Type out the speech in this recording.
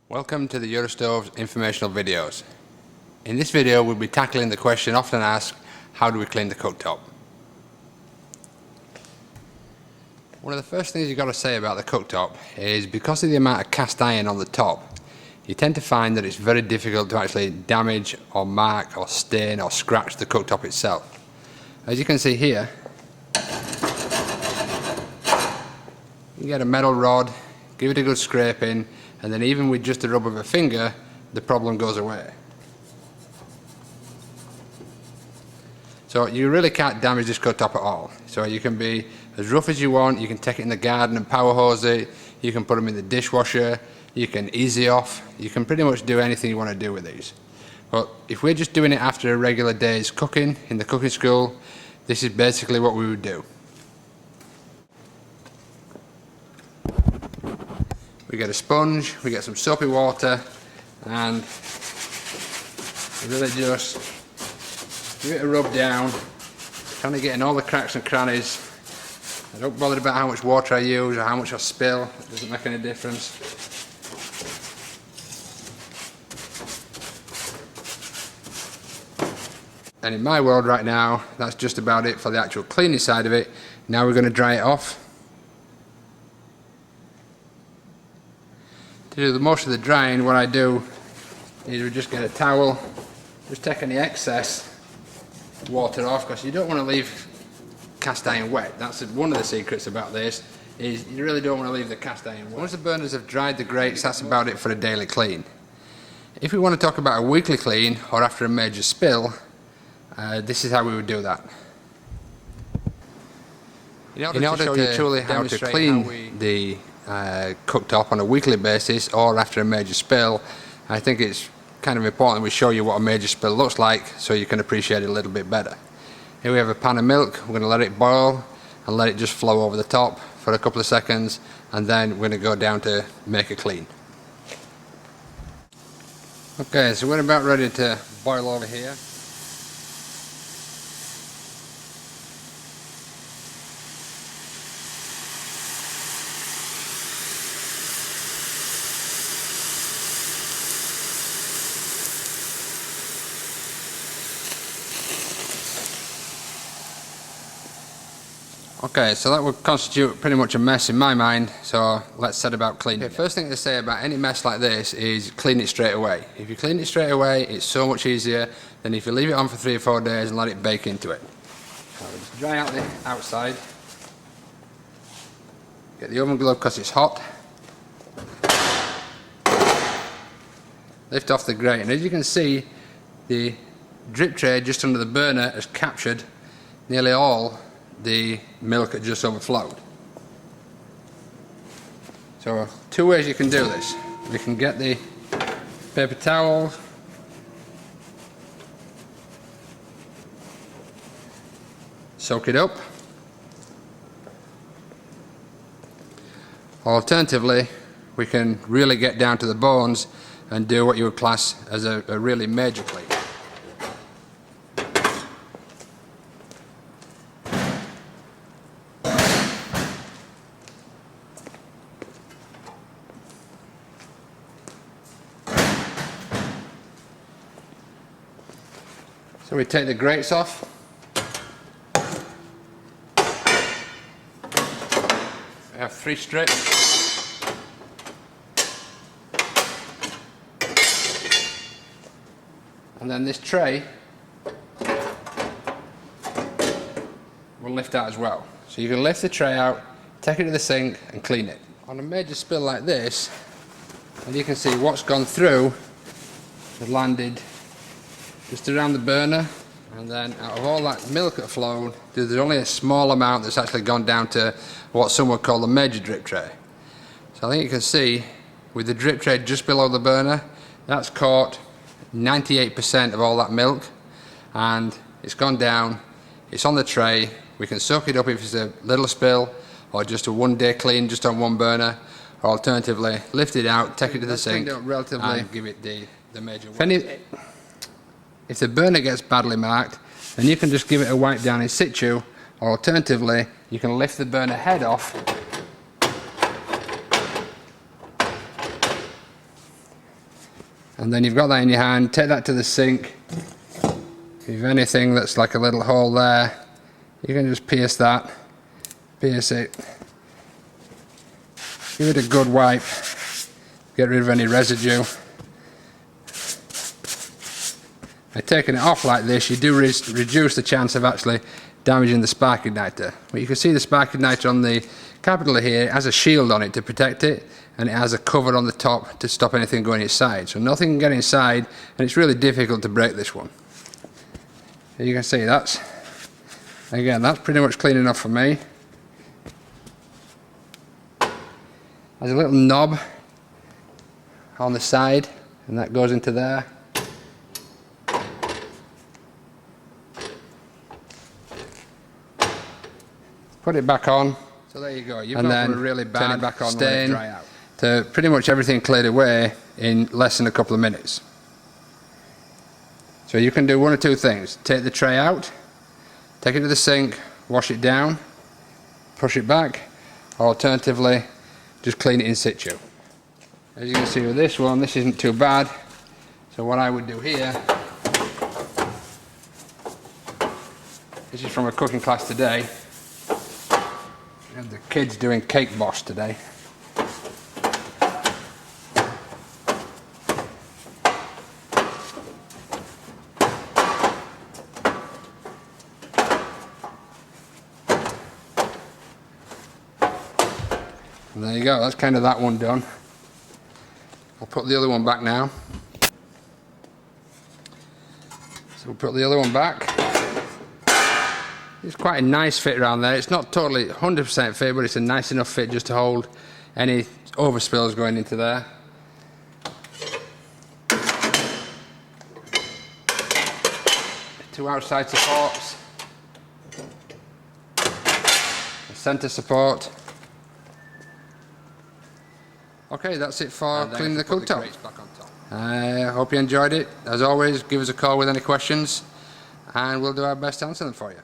Welcome to the Eurostoves informational videos. In this video we'll be tackling the question often asked, how do we clean the cooktop? One of the first things you've got to say about the cooktop is because of the amount of cast iron on the top, you tend to find that it's very difficult to actually damage or mark or stain or scratch the cooktop itself. As you can see here, you get a metal rod, give it a good scraping, and then even with just the rub of a finger, the problem goes away. So you really can't damage this cooktop at all. So you can be as rough as you want, you can take it in the garden and power hose it, you can put them in the dishwasher, you can easy off, you can pretty much do anything you want to do with these. But if we're just doing it after a regular day's cooking in the cooking school, this is basically what we would do. We get a sponge, we get some soapy water, and really just give it a rub down, kind of getting all the cracks and crannies. I don't bother about how much water I use or how much I spill, it doesn't make any difference. And in my world right now, that's just about it for the actual cleaning side of it. Now we're going to dry it off. To do most of the drying, what I do is we just get a towel, just take any excess water off, because you don't want to leave cast iron wet. That's one of the secrets about this, is you really don't want to leave the cast iron wet. Once the burners have dried the grates, that's about it for a daily clean. If we want to talk about a weekly clean or after a major spill, this is how we would do that. In order to show you truly how to clean the cooktop on a weekly basis or after a major spill, I think it's kind of important we show you what a major spill looks like so you can appreciate it a little bit better. Here we have a pan of milk. We're going to let it boil and let it just flow over the top for a couple of seconds, and then we're going to go down to make a clean. Okay, so we're about ready to boil over here. Okay, so that would constitute pretty much a mess in my mind, so let's set about cleaning it. First thing to say about any mess like this is clean it straight away. If you clean it straight away, it's so much easier than if you leave it on for 3 or 4 days and let it bake into it. So we'll just dry out the outside. Get the oven glove because it's hot. Lift off the grate, and as you can see, the drip tray just under the burner has captured nearly all the milk that just overflowed. So 2 ways you can do this. You can get the paper towel, soak it up, or alternatively we can really get down to the bones and do what you would class as a really major clean. So we take the grates off. We have 3 strips. And then this tray will lift out as well. So you can lift the tray out, take it to the sink and clean it. On a major spill like this, and you can see what's gone through has landed just around the burner, and then out of all that milk that flowed, there's only a small amount that's actually gone down to what some would call the major drip tray. So I think you can see with the drip tray just below the burner, that's caught 98% of all that milk, and it's gone down, it's on the tray. We can soak it up if it's a little spill or just a 1-day clean just on one burner, or alternatively lift it out, take it to the sink and give it the major wipe. If the burner gets badly marked, then you can just give it a wipe down in situ, or alternatively you can lift the burner head off And then you've got that in your hand, take that to the sink. If you've anything that's like a little hole there, you can just pierce that, pierce it. Give it a good wipe, get rid of any residue. By taking it off like this, you do reduce the chance of actually damaging the spark igniter. But you can see the spark igniter on the capital here, it has a shield on it to protect it, and it has a cover on the top to stop anything going inside. So nothing can get inside, and it's really difficult to break this one. You can see that's pretty much clean enough for me. There's a little knob on the side, and that goes into there. Put it back on. So there you go. You've got a really bad back on stain dry out. To pretty much everything cleared away in less than a couple of minutes. So you can do one or two things. Take the tray out, take it to the sink, wash it down, push it back, or alternatively just clean it in situ. As you can see with this one, this isn't too bad. So what I would do here, this is from a cooking class today, and the kids doing cake boss today. And there you go, that's kind of that one done. I'll put the other one back now. So we'll put the other one back. It's quite a nice fit around there. It's not totally 100% fit, but it's a nice enough fit just to hold any overspills going into there. Two outside supports. A centre support. Okay, that's it for cleaning the cooktop. I hope you enjoyed it. As always, give us a call with any questions and we'll do our best to answer them for you.